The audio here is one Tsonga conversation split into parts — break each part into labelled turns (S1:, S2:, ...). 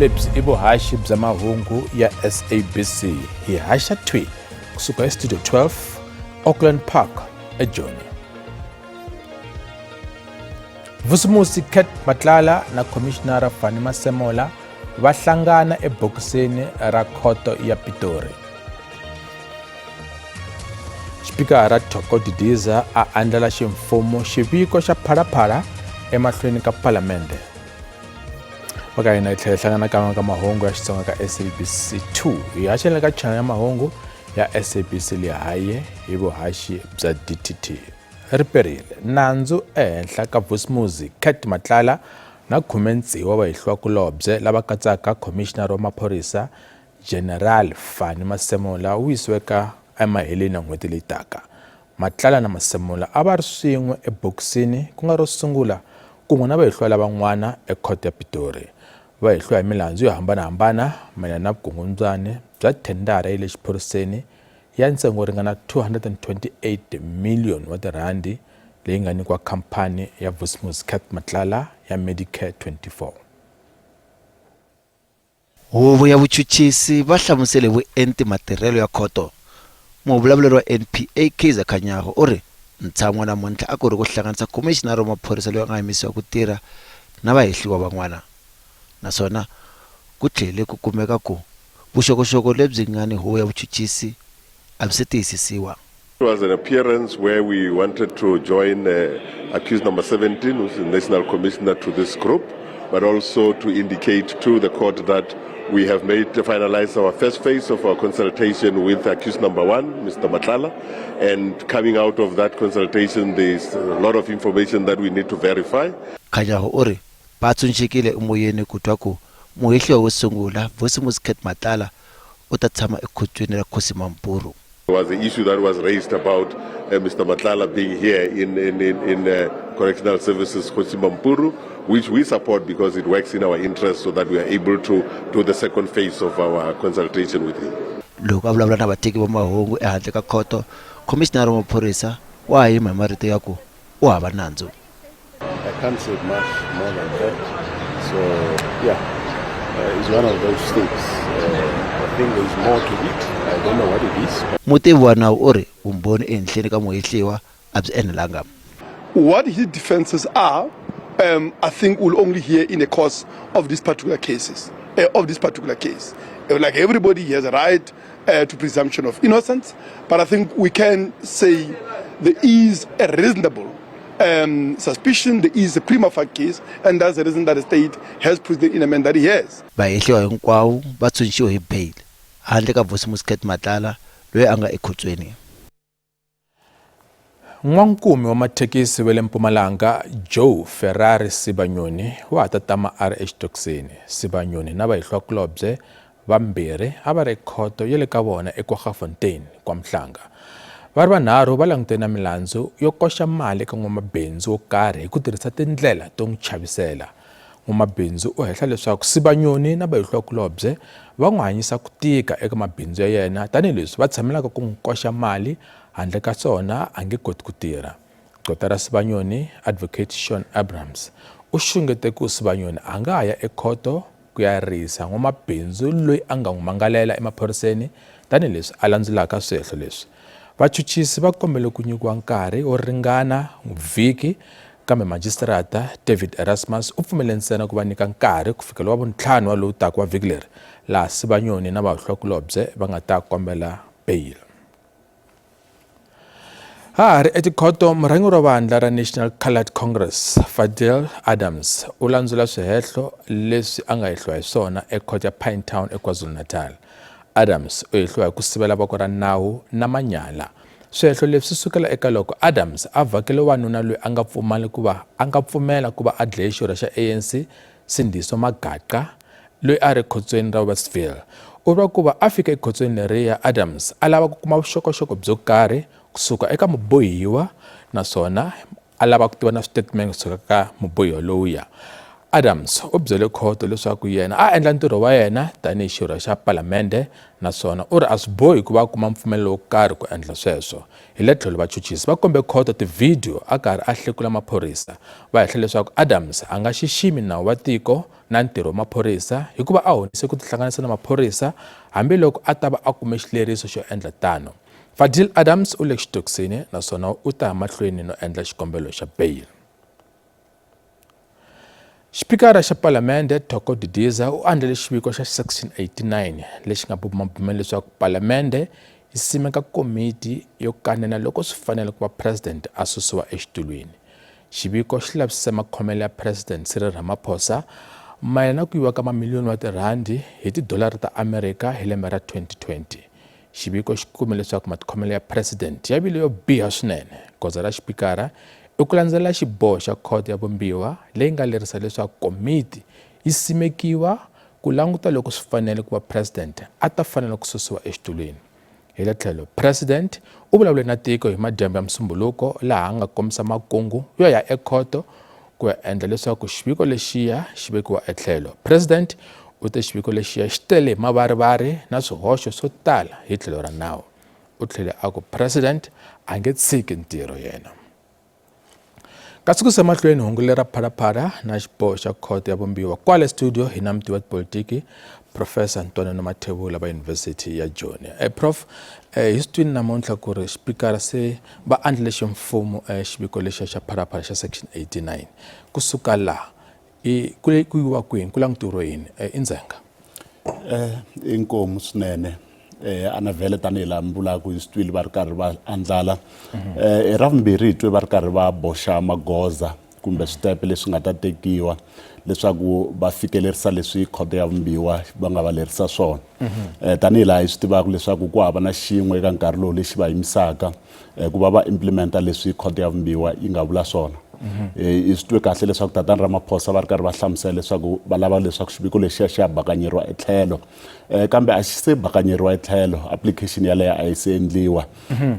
S1: lebyi I vuhaxi bya mahungu ya SABC hi haxa thwi kusuka eStudio 12 Auckland Park eJoni. Vusimusi Kurt Matlala na Commissioner Fanny Masemola va hlangana ebokisini ra khoto ya Pitori. Xipikara Thoko Didiza a andlala ximfumo xiviko xa phalaphala emahlweni ka Palamende. Vaka hina hi tlhela hlangana kan'we ka mahungu ya Xitsonga ka SABC 2 hi haxela ka channel ya mahungu ya SABC Lehaye hi vuhaxi bya DTT. Riperile nandzu ehenhla ka Vusimusi Kurt Matlala na 10 wa vahihliwakulobye lava katsaka Commissioner wa Maphorisa General Fanny Masemola wu yisiweka emaheleni ya n'hweti leyi taka. Matlala na Masemola a va ri swin'we ebokisini ku nga ro sungula kun'we na vahihliwa lavan'wana ekhoto ya Pitori. Vahihliwa hi milandzu yo hambanahambana mayelana na vukungundzwani bya thendara ya le xiphoriseni ya ntsengo ringana 228 million wa tirhandi leyi nga nyikiwa khampani ya Vusimusi Kurt Matlala ya Medicare 24.
S2: Huvo ya vuchuchisi va hlamusele vuenti matirhelo ya khoto. Muvulavuleri wa NPA Kaiser Khanyago u ri ntshamo namuntlha a ku ri ku hlanganisa Commissioner wa Maphorisa loyi a nga yimisiwa ku tirha na vahihliwa van'wana. Naswona ku tlhele ku kumeka ku vuxokoxoko lebyi nga ni huvo ya vuchuchisi a byi se tiyisisiwa.
S3: It was an appearance where we wanted to join accused number 17, who's the National Commissioner to this group, but also to indicate to the court that we have finalized our first phase of our consultation with accused number 1, Mr. Matlala, and coming out of that consultation, there's a lot of information that we need to verify.
S2: Khanyago u ri va tshunxekile emoyeni ku twa ku muhehliwa wo sungula Vusimusi Kurt Matlala u ta tshama ekhotsweni ra Kosimampuru.
S3: There was the issue that was raised about Mr. Matlala being here in Correctional Services Kosimampuru, which we support because it works in our interest so that we are able to do the second phase of our consultation with him.
S2: Loko a vulavula na vateki va mahungu ehandle ka khoto, Commissioner wa Maphorisa wa yima hi marito ya ku u hava nandzu.
S4: I can't say much more than that. So yeah, it's one of those things. I think there's more to it. I don't know what it is.
S2: Mutivi wa nawu u ri vumbhoni ehenhleni ka muhehliwa a byi enelanga.
S5: What his defenses are, I think we'll only hear in the course of these particular cases, of this particular case. Like everybody, he has a right to presumption of innocence, but I think we can say there is a reasonable suspicion, there is a prima facie case, and that's the reason that the state has put the element that he has.
S2: Vahehliwa hinkwavo va tshunxiwe hi bail handle ka Vusimusi Kurt Matlala loyi a nga ekhotsweni.
S1: N'wankumi wa mathekisi wa le Mpumalanga Joe Ferrari Sibanyoni wa ha tatama a ri exitokisini. Sibanyoni na vahihliwakulobye vambirhi a va ri ekhoto ya le ka vona eKwaggafontein kwa Mhlanga. Va ri vanharhu va langutene na milandzu yo koxa mali eka n'wamabindzu wo karhi hi ku tirhisa tindlela to n'wi chavisela. N'wamabindzu u hehla leswaku Sibanyoni na vahihliwakulobye va n'wi hanyisa ku tika eka mabindzu ya yena tanihileswi va tshamelaka ku n'wi koxa mali handle ka swona a nge koti ku tirha. Kotara Sibanyoni, Advocate Sean Abrams, u xungete ku Sibanyoni a nga ha ya ekhoto ku ya risa n'wamabindzu loyi a nga n'wi mangalela emaphoriseni tanihileswi a landzelaka swihehlo leswi. Vachuchisi va kombele ku nyikiwa nkarhi wo ringana vhiki kambe Magistrata David Erasmus u pfumele ntsena ku va nyika nkarhi ku fikela Wavuntlhanu wa lowu taka wa vhiki leri laha Sibanyoni na vahihliwakulobye va nga ta kombela bail. Hari etikhoto murhangeri wa vandla ra National Coloured Congress Fadil Adams u landzula swihehlo leswi a nga hehliwa hi swona ekhoto ya Pinetown eKwaZulu-Natal. Adams u hehliwa hi ku sivela voko ra nawu na manyala. Swihehlo leswi sukela eka loko Adams a vhakele wanuna loyi a nga pfumela ku va a dlaye xirho xa ANC Sindiso Magaqa loyi a ri ekhotsweni ra Westville. U vula ku va a fika ekhotsweni leriya Adams a lava ku kuma vuxokoxoko byo karhi kusuka eka mubohiwa naswona a lava ku tiva na statement kusuka ka mubohiwa lowuya. Adams u byele khoto leswaku yena a endla ntirho wa yena tanihi xirho xa palamende naswona u ri a swi bohi ku va kuma mpfumelelo wo karhi ku endla sweswo. Hi le tlhelo vachuchisi va kombe khoto tivhidiyo a karhi a hlekula maphorisa va hehla leswaku Adams a nga xiximi nawu wa tiko na ntirho wa maphorisa hikuva a honise ku tihlanganisa na maphorisa hambiloko a ta va a kume xileriso xo endla tano. Fadil Adams u le xitokisini naswona u ta mahlweni no endla xikombelo xa bail. Xipikara xa palamende Thoko Didiza u andlele xiviko xa section 89 lexi nga bumabumela leswaku palamende yi simeka komiti yo kanena loko swi fanele ku va president a susiwa exitulwini. Xiviko xi lavisisa makhomelo ya president Cyril Ramaphosa mayelana ku yiwa ka mamiliyoni wa tirhandi hi $, hi lembe ra 2020. Xiviko xi kume leswaku matikhomelo ya president ya vile yo biha swinene. Goza ra xipikara i ku landzelela xiboho xa khoto ya vumbiwa leyi nga lerisa leswaku komiti yi simekiwa ku languta loko swi fanele ku va president a ta fanele ku susiwa exitulwini. Hi le tlhelo president u vulavule na tiko hi madyambu ya Musumbhunuko laha a nga kombisa makungu yo ya ekhoto ku ya endla leswaku xiviko lexiya xi vekiwa etlhelo. President u te xiviko lexiya xi tele hi mavarivari na swihoxo swo tala hi tlhelo ra nawu. U tlhele a ku president a nge tshiki ntirho yena. Kasi ku semahlweni hungu lera phalaphara na xiboho xa khoto ya vumbiwa kwale studio hi na mutivi wa tipolitiki Professor Ntwanano Mathebula va University ya Joni. Prof, hi sitwini namuntlha ku ri xipikara se va andlile ximfumo xiviko lexi xa phalaphara xa section 89 kusuka laha ku yiwa kwini ku langutiwa yini Ndzhenga?
S4: Inkomu swinene ana vhele tanihi laha mi vulaka hi sitwili va ri karhi va andlala ra vumbirhi hi twe va ri karhi va boxa magoza kumbe switepe leswi nga ta tekiwa leswaku va fikelerisa leswi khoto ya vumbiwa va nga va lerisa swona. Tanihi laha hi swi tivaka leswaku ku hava na xin'we eka nkarhi lowu lexi va yimisaka ku va va implementa leswi khoto ya vumbiwa yi nga vula swona. Hi swi twe kahle leswaku tatana Ramaphosa va ri karhi va hlamusela leswaku va lava leswaku xiviko lexiya xi ya bakanyeriwa etlhelo kambe a xi se bakanyeriwa etlhelo application yaleyo a yi se endliwa.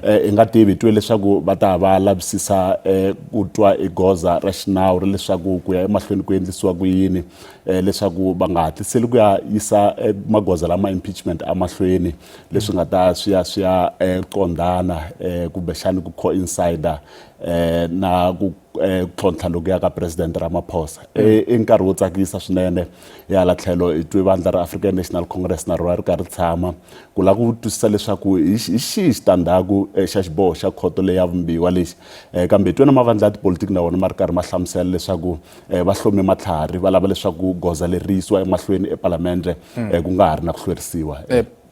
S4: Hi nga tivi hi twe leswaku va ta va lavisisa ku twa goza ra xinawu ri leswaku ku ya emahlweni ku endlisiwa ku yini leswaku va nga hatliseli ku ya yisa magoza lama impeachment amahlweni leswi nga ta swi ya kondana kumbexani ku coincide na ku tlhontlha loko ya ka president Ramaphosa. I nkarhi wo tsakisa swinene hi hala tlhelo hi twe vandla ra African National Congress na rona ri karhi tshama ku lava ku twisisa leswaku hi xihi xitandhaku xa xiboho xa khoto leyi ya vumbiwa lexi kambe hi twe na mavandla ya tipolitiki na wona ma ri karhi ma hlamusela leswaku va hlome matlhari va lava leswaku goza leri yisiwa emahlweni epalamende ku nga ha ri na ku hlwerisiwa.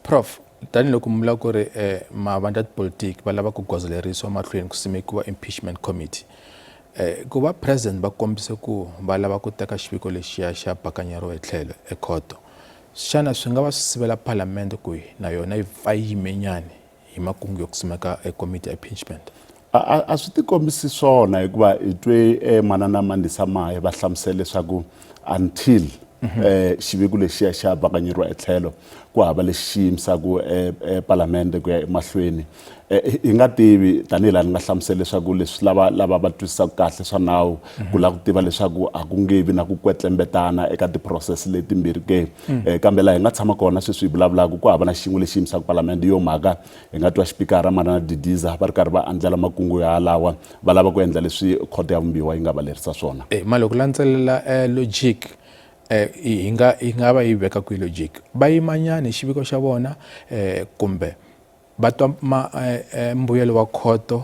S1: Prof, tanihiloko mi vula ku ri mavandla ya tipolitiki va lava ku goza leri yisiwa mahlweni ku simekiwa impeachment committee ku va president va kombise ku va lava ku teka xiviko lexiya xa bakanyeriwa etlhelo ekhoto xana swi nga va swi sivela palamende ku na yona yi pfa yimenyani hi makungu yo ku simeka committee ya impeachment?
S4: A swi tikombisi swona hikuva hi twe manana Mandisa Mahe va hlamusela leswaku until xiviko lexiya xa bakanyeriwa etlhelo ku hava lexi xi yimisaka palamende ku ya emahlweni. Hi nga tivi tanihi laha ni nga hlamusela leswaku leswi lava va twisisaka kahle swa nawu ku lava ku tiva leswaku a ku nge vi na ku kwetlembetana eka tiphurosese leti mbirhi ke kambe laha hi nga tshama kona sweswi hi vulavulaka ku hava na xin'we lexi yimisaka palamende yo mhaka hi nga twa xipikara manana Didiza va ri karhi va andlela makungu ya lawa va lava ku endla leswi khoto ya vumbiwa yi nga va lerisa swona.
S1: Maloko landzelela logic hi nga va yi veka kwi logic va yimanyani xiviko xa vona kumbe va twa mbuyelo wa khoto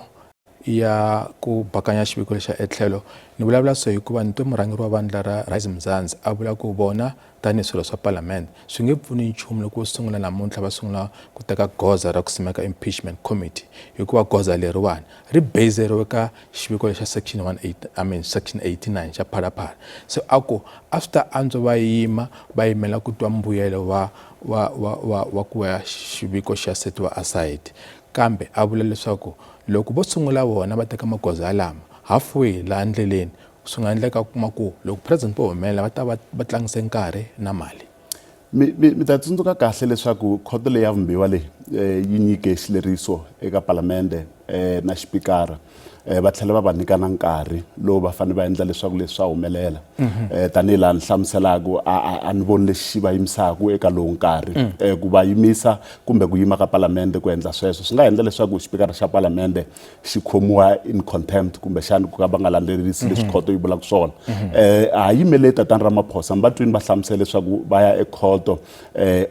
S1: ya ku bakanya xiviko lexa etlhelo? Ni vulavula so hikuva ni twe murhangeri wa vandla ra Rise Mzansi a vula ku vona tanihi swilo swa palamende swi nge pfuni nchumu loko sungula namuntlha va sungula ku teka goza ra ku simeka impeachment committee hikuva goza leriwani ri baseriwe ka xiviko lexa section 89 xa phalaphara. So ako a swi ta antswa va yima va yimela ku twa mbuyelo wa ku ya xiviko xa setiwa aside kambe a vula leswaku loko vo sungula vona va teka magoza lama halfway laha ndleleni swi nga endleka kuma ku loko president vo humelela va ta va tlangise nkarhi na mali.
S4: Mi ta tsundzuka kahle leswaku khoto leyi ya vumbiwa leyi yi nyike xileriso eka palamende na xipikara va tlhela va va nyika na nkarhi lowu va fanele va endla leswaku leswi swa humelela tanihi laha ni hlamuselaka a ni voni lexi va yimisaka eka lowu nkarhi ku va yimisa kumbe ku yima ka palamende ku endla sweswo swi nga endla leswaku xipikara xa palamende xi khomiwa in contempt kumbe xani ku ka va nga landzelerisi leswi khoto yi vulaka swona a yimele tatani Ramaphosa va twini va hlamusela leswaku va ya ekhoto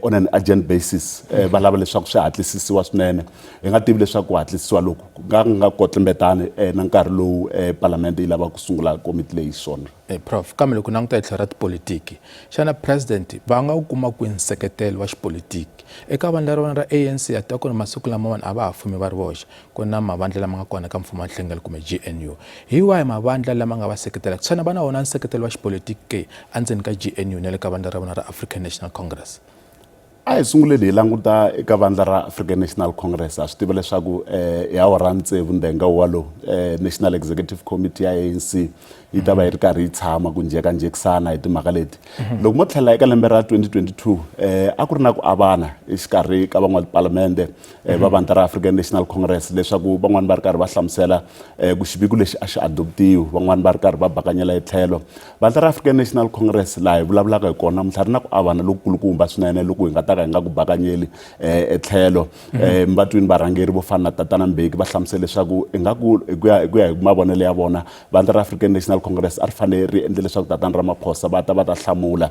S4: on an urgent basis va lava leswaku swi hatlisisiwa swinene hi nga tivi leswaku ku hatlisisiwa loku nga kotlimbetani na nkarhi lowu palamende yi lava ku sungula komiti leyi swona
S1: Prof kambe loko languta hi tlhelo ra tipolitiki xana president va nga wu kuma kwini nseketelo wa xipolitiki eka vandla ra ANC ya ta kona masiku lamawani a va ha fumi va ri voxe ku na mavandla lama nga kona ka mfumo wa nhlengelo kumbe GNU hi wahi mavandla lama nga va seketela xana va na wona nseketelo wa xipolitiki ke endzeni ka GNU na le ka vandla ra vona ra African National Congress
S4: a hi sunguleni hi languta eka vandla ra African National Congress a swi tiva leswaku hi awara tsevu ndenga walowu National Executive Committee ya ANC yi ta va yi ri karhi yi tshama ku njekisana hi timhaka leti loko mo tlhela eka lembe ra 2022 a ku ri na ku avana exikarhi ka van'wana palamende va vandla ra African National Congress leswaku van'wana va ri karhi va hlamusela ku xiviko lexi a xi adoptiwa van'wana va ri karhi va bakanyela etlhelo vandla ra African National Congress laha hi vulavulaka hi kona mintlhari na ku avana lokukulukumba swinene loko hi nga ta ka hi nga ku bakanyeli etlhelo mbatwini varhangeri vo fana na Tatana Mbeki va hlamusela leswaku ingaku hi ku ya hi mavonelo ya vona vandla ra African National Congress a ri fanele ri endle leswaku Tatana Ramaphosa va ta hlamula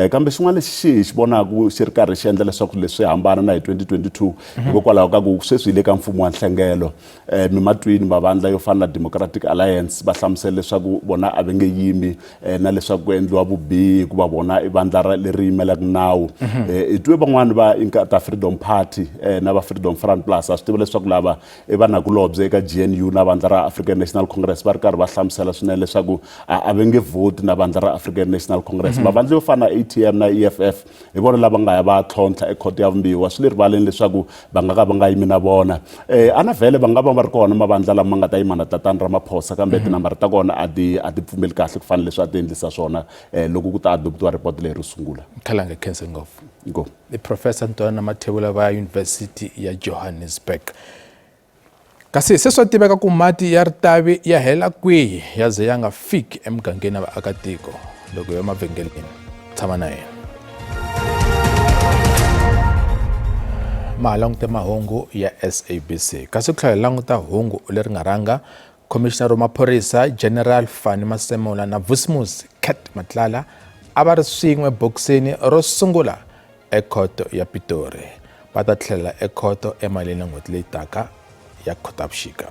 S4: kambe xin'wana lexi xi vonaku xi ri karhi xi endla leswaku leswi hambana na hi 2022 hikokwalaho ka ku sweswi hi le ka mfumo wa nhlengelo mimatwini mavandla yo fana na Democratic Alliance va hlamusela leswaku vona a va nge yimi na leswaku ku endliwa vubihi ku va vona i vandla leri yimelaka nawu hi twe van'wana va inkata Freedom Party na va Freedom Front Plus a swi tiva leswaku lava i vanakulobye eka GNU na vandla ra African National Congress va ri karhi va hlamusela swinene leswaku a va nge voti na vandla ra African National Congress mavandla yo fana na ATM na EFF hi vona lava nga ya va tlhontlha ekhoto ya vumbiwa swi le rivaleni leswaku va nga yimi na vona a na vhele va nga va ri kona mavandla lama nga ta yima na Tatana Ramaphosa kambe tinambara ta kona a ti pfumeli kahle ku fana leswi a ti endlisa swona loko ku ta adoptiwa report leyi ri sungula
S1: khalanga khense ngopfu
S4: go
S1: Professor Ntwana Mathebula va University ya Johannesburg kasi se swo tiveka ku mati ya Ritavi ya hela kwihi ya ze ya nga fiki emugangeni wa vaakatiko loko yo mavhengeleni tshama na yena malangute mahungu ya SABC kasi tlhela languta hungu leri nga ranga Commissioner wa maphorisa General Fani Masemola na Vusimuzi Cat Matlala a va ri swin'we boxini ro sungula ekhoto ya Pitori va ta tlhela ekhoto emaleni n'hweti leyi taka ya Khotavuxika.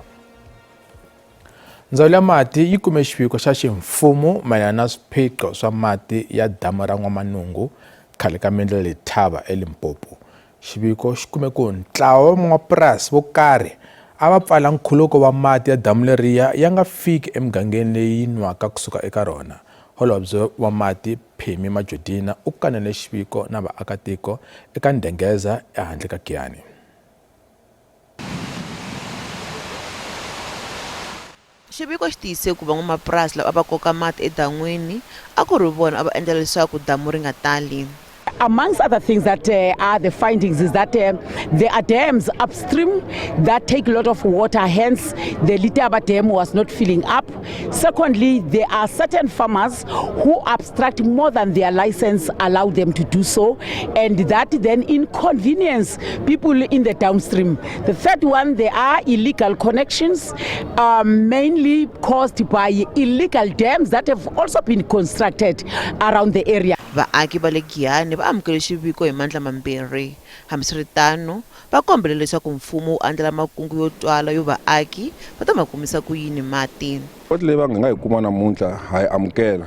S1: Ndzawulo ya mati yi kume xiviko xa ximfumo mayelana na swiphiqo swa mati ya damu ra N'wamanungu khale ka Mindlela Letaba eLimpopo. Xiviko xi kume ku ntlawa wa van'wamapurasi vo karhi a va pfala nkhuluko wa mati ya damu leriya ya nga fiki emugangeni leyi nwaka kusuka eka rona. Holobye wa mati Phemi Majodina u kanele xiviko na vaakatiko eka Ndengeza ehandle ka Giyani.
S6: Xiviko xi tiyise ku van'wamapurasi lava va koka mati edan'wini a ku ri vona a va endla leswaku damu ri nga tali.
S7: Amongst other things that are the findings is that there are dams upstream that take a lot of water, hence the Letaba dam was not filling up. Secondly, there are certain farmers who abstract more than their license allow them to do so, and that then inconvenience people in the downstream. The third one, there are illegal connections, mainly caused by illegal dams that have also been constructed around the area.
S6: Vaaki va le Giyani va amukele xiviko hi mandla mambirhi hambiswiritano va kombela leswaku mfumo wu andlela makungu yo twala yo vaaki va ta ma kumisa ku yini mati.
S8: Poti leyi va nga yi kuma namuntlha ha yi amukela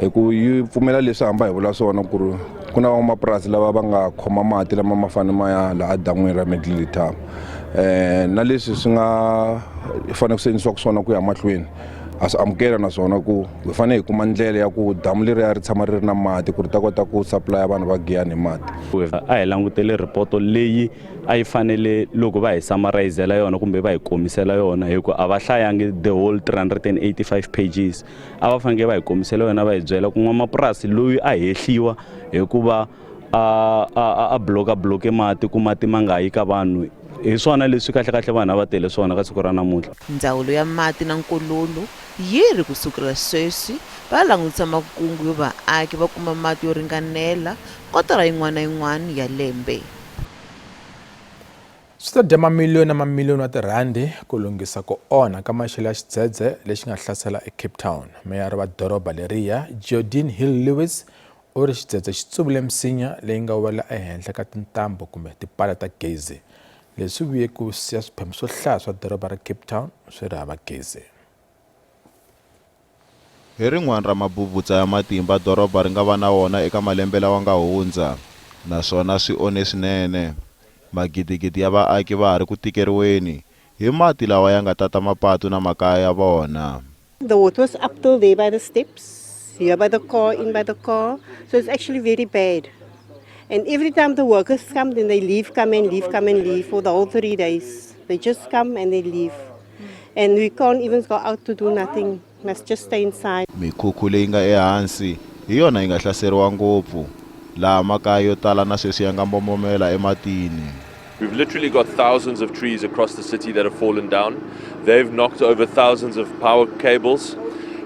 S8: hi ku yi pfumela leswi hamba hi vula swona ku ri ku na van'wamapurasi lava va nga khoma mati lama ma fane ma ya laha dan'wini ra Mindlela Letaba na leswi swi nga fanele ku senisiwa swona ku ya mahlweni a swi amukela naswona ku hi fanele hi kuma ndlela ya ku damu leriya ri tshama ri ri na mati ku ri ta kota ku supply vanhu va Giyani mati.
S9: A hi langutele report leyi a yi fanele loko va hi summarizela yona kumbe va hi komisela yona hi ku a va hlayangi the whole 385 pages a va fanele va hi komisela yona va hi byela ku n'wamapurasi loyi a hehliwa hikuva a bloke mati ku mati ma nga yi ka vanhu hi swona leswi kahlekahle vanhu a va tele swona ka siku ra namuntlha.
S6: Ndzawulo ya mati na nkululo yi ri kusukela sweswi va langutisa makungu yo vaaki va kuma mati yo ringanela kotara yin'wana na yin'wana ya lembe.
S1: Swi ta dya mamiliyoni na mamiliyoni wa tirhandi ku lunghisa ku onha ka maxelo ya xidzedze lexi nga hlasela eCape Town. Meyara wa doroba leriya Jordine Hill-Lewis u ri xidzedze xi tsuvule misinya leyi nga wela ehenhla ka tintambu kumbe tipala ta gezi leswi vuye ku siya swiphemu swo hlaya swa doroba ra Cape Town swi ri hava gezi.
S10: Hi rin'wana ra mabubutsa ya matimba doroba ri nga va na wona eka malembe lawa nga hundza, naswona swi onhe swinene. Magidigidi ya vaaki va ha ri ku tikeriweni hi mati lawa ya nga tata mapatu na makaya ya vona.
S11: The water was up till there by the steps, here by the car, in by the car. So it's actually very bad. And every time the workers come, then they leave, come and leave, come and leave for the whole 3 days. They just come and they leave. And we can't even go out to do nothing. Must just stay inside.
S10: Mikhukhu leyi nga ehansi hi yona yi nga hlaseriwa ngopfu laha makaya yo tala na sweswi ya nga mbomomela ematini.
S12: We've literally got thousands of trees across the city that have fallen down. They've knocked over thousands of power cables.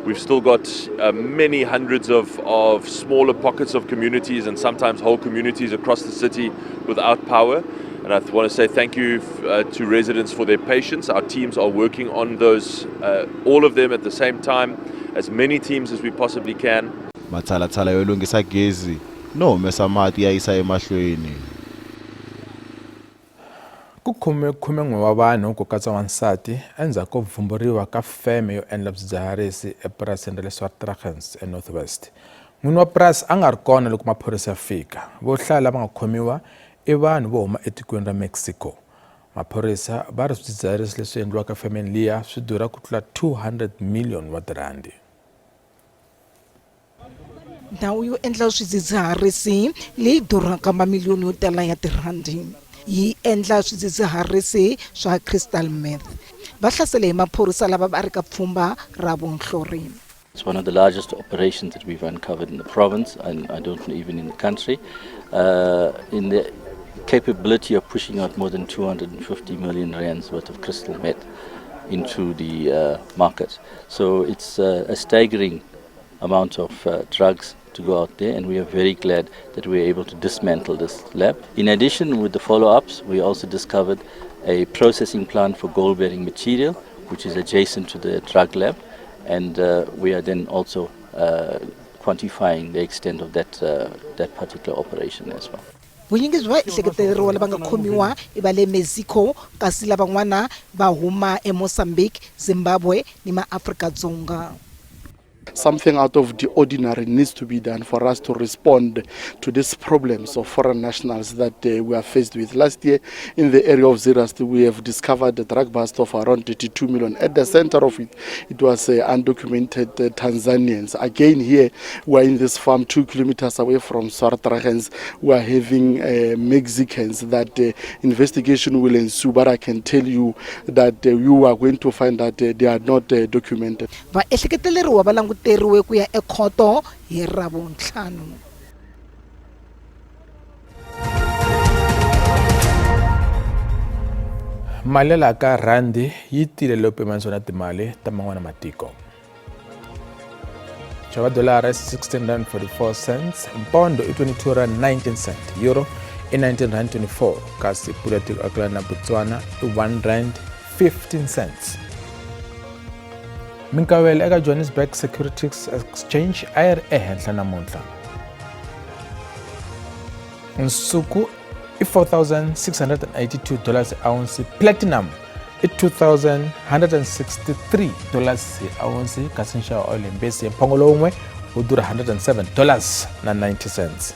S12: We've still got many hundreds of smaller pockets of communities and sometimes whole communities across the city without power. And I want to say thank you to residents for their patience. Our teams are working on those, all of them at the same time, as many teams as we possibly can.
S10: Matshalatshala yo lunghisa gezi no humesa mati ya yisa emahlweni.
S1: Ku khume wa vanhu ku katsa wansati endzhaku ko vumburiwa ka feme yo endla swidzidziharisi epurasini ra le Swartrakens eNorth West. N'wini wa purasi a nga ri kona loko maphorisa ya fika. Vo hlaya lava nga khomiwa i vanhu vo huma etikweni ra Mexico. Maphorisa va ri swidzidziharisi leswi endliwaka femeni liya swi durha ku tlula 200 million wa tirhandi.
S13: Ndhawu yo endla swidzidziharisi leyi durhaka mamiliyoni yo tala ya tirhandi yi endla swidzidziharisi swa crystal meth. Va hlasele hi maphorisa lava va ri ka pfhumba ra vonhlori.
S14: It's one of the largest operations that we've uncovered in the province, and I don't know, even in the country, in the capability of pushing out more than 250 million rands worth of crystal meth into the market. So it's a staggering amount of drugs to go out there, and we are very glad that we are able to dismantle this lab. In addition, with the follow-ups, we also discovered a processing plant for gold-bearing material, which is adjacent to the drug lab, and we are then also quantifying the extent of that particular operation as well.
S13: Vunyingi bya ehleketeleriwa lava nga khomiwa i va le Mexico kasi lavan'wana va huma eMozambique, Zimbabwe ni maAfrika-Dzonga.
S5: Something out of the ordinary needs to be done for us to respond to these problems of foreign nationals that we are faced with. Last year, in the area of Zeerust, we have discovered a drug bust of around 32 million. At the center of it, it was undocumented Tanzanians. Again, here, we are in this farm 2 kilometers away from Swartrakens. We are having Mexicans that investigation will ensue, but I can tell you that you are going to find that they are not documented.
S13: Teriwe ku ya ekhoto hi Ravuntlhanu.
S1: Mali la ka randi yi tile lo pimanisiwa na timali ta man'wana matiko. Xava dolara R16.44, pondo i 22.19, euro i 19.24, kasi pula tiko akula na Botswana i R1.15. Minkawelo eka Johannesburg Securities Exchange a yi ri ehenhla namuntlha. Nsuku i $4,682 a ounce, platinum i $2,163 hi ounce, kasi nxavo oil mbesi mphongo lowun'we wu durha $107.90.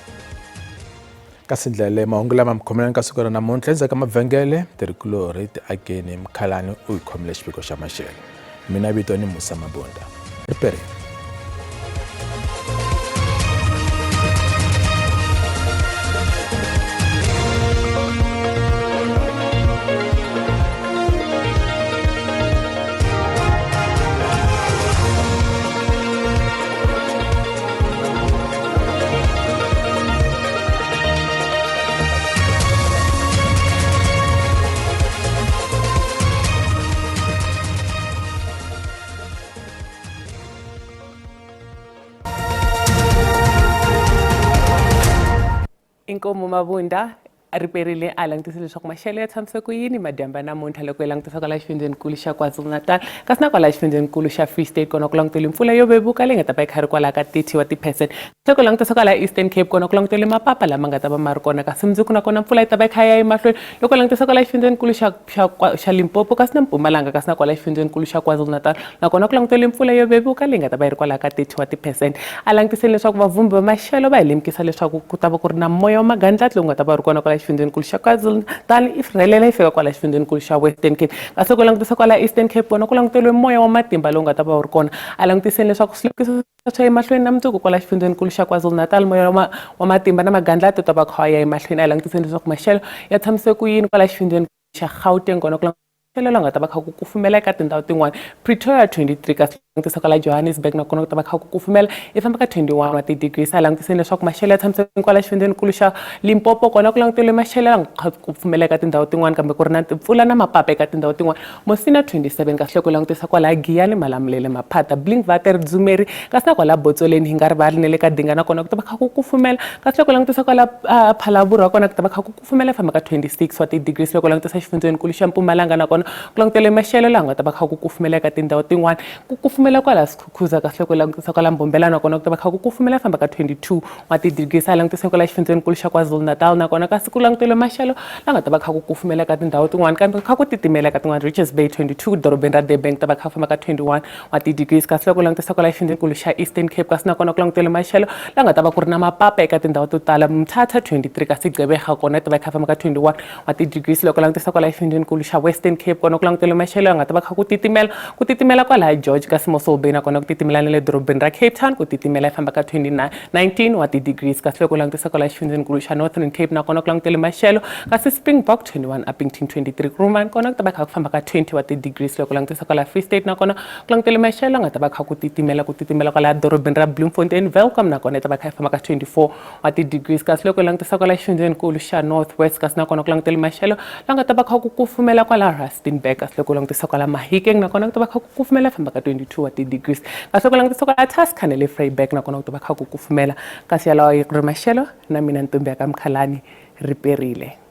S1: Kasi ndlela leyi mahungu lama mi khomelani ka siku ra namuntlha endzhaku ka mavhengele tirhikulori ti akeni Mkhalani u hi khomile xipiko xa maxelo. Mina vito ni Musa Mabunda. Ripereni.
S15: Inkomo Mabunda riperile a langutise leswaku maxelo ya tshamise ku yini madyamba namuntlha loko hi langutisa kwala xifundzeninkulu xa KwaZulu-Natal kasi na kwala xifundzeninkulu xa Free State kona ku langutele mpfula yo vevuka leyi nga ta va yi kha ri kwala ka 30 wa ti-percent ku langutisa kwala Eastern Cape kona ku langutele mapapa lama nga ta va ma ri kona kasi mundzuku nakona mpfula yi ta va yi kha ya emahlweni loko langutisa kwala xifundzeninkulu xa Limpopo kasi na Mpumalanga kasi na kwala xifundzeninkulu xa KwaZulu-Natal nakona ku langutele mpfula yo vevuka leyi nga ta va yi ri kwala ka 30 wa ti-percent a langutiseni leswaku vavumbi va maxelo va hi lemukisa leswaku ku ta va ku ri na moya wa magandlati lowu nga ta va ri kona kwala xifundzeninkulu xa KwaZulu-Natal if relela yi fika kwala xifundzeninkulu xa Western Cape kasi ku langutisa kwala Eastern Cape kona ku languteliwe moya wa matimba lowu nga ta va wu ri kona a langutiseni leswaku swilemukisa swa emahlweni na mundzuku kwala xifundzeninkulu xa KwaZulu-Natal moya wa matimba na magandlati ta va kha ya emahlweni a langutiseni leswaku maxelo ya tshamiseke ku yini kwala xifundzeninkulu xa Gauteng kona ku la nga ta va kha ku kufumela eka tindhawu tin'wana Pretoria 23 kasi langutisa kwala Johannesburg nakona ku ta va kha ku kufumela i famba ka 21 wa ti-degrees a langutiseni leswaku maxelo ya tshamiseke kwala xifundzeninkulu xa Limpopo kona ku languteliwe maxelo ya nga ku kufumela eka tindhawu tin'wana kambe ku ri na timpfula na mapapa eka tindhawu tin'wana Mosina 27 kasi loko langutisa kwala Giyani Malamulele Maphata Blinkwater Dzumeri kasi na kwala Botsoleni hi nga rivali ne le ka Dinga nakona ku ta va kha ku kufumela kasi loko langutisa kwala Phalaborwa kona ku ta va kha ku kufumela famba ka 26 wa ti-degrees loko langutisa xifundzeninkulu xa Mpumalanga nakona ku langutele maxelo laha nga ta va kha ku kufumela eka tindhawu tin'wana ku kufumela kwala Skukuza kasi loko langutisa kwala Mbombela nakona ku ta va kha ku kufumela famba ka 22 wa ti-degrees a langutisa kwala xifundzeninkulu xa KwaZulu-Natal nakona kasi ku langutele maxelo laha nga ta va kha ku kufumela eka tindhawu tin'wana kambe kha ku titimela eka tin'wana Richards Bay 22 dorobeni ra Durban ta va kha famba ka 21 wa ti-degrees kasi loko langutisa kwala xifundzeninkulu xa Eastern Cape kasi nakona ku langutele maxelo laha nga ta va ku ri na mapapa eka tindhawu to tala Mthatha 23 kasi Gqeberha kona ta va kha famba ka 21 wa ti-degrees loko langutisa kwala xifundzeninkulu xa Western Cape kona ku langutele maxelo nga ta va kha ku titimela kwala George kasi Mossel Bay nakona ku titimela na le dorobeni ra Cape Town ku titimela famba ka 19 wa ti-degrees kasi loko langutisa kwala xifundzeninkulu xa Northern Cape nakona ku langutele maxelo kasi Springbok 21 Upington 23 Kromani kona ku ta va kha ku famba ka 20 wa ti-degrees loko langutisa kwala Free State nakona ku langutele maxelo nga ta va kha ku titimela kwala dorobeni ra Bloemfontein Welcome nakona ta va kha famba ka 24 wa ti-degrees kasi loko langutisa kwala xifundzeninkulu xa North West kasi nakona ku langutele maxelo la nga ta va kha ku kufumela kwala Rustenburg kasi loko langutisa kwala Mahikeng nakona ku ta va kha ku kufumela famba ka 22 wa ti-degrees kasi loko langutisa kwala Tuskana le Vryburg nakona ku ta va kha ku kufumela kasi yalawa yi ri maxelo na mina Ntombi ya ka Mkhalani riperile.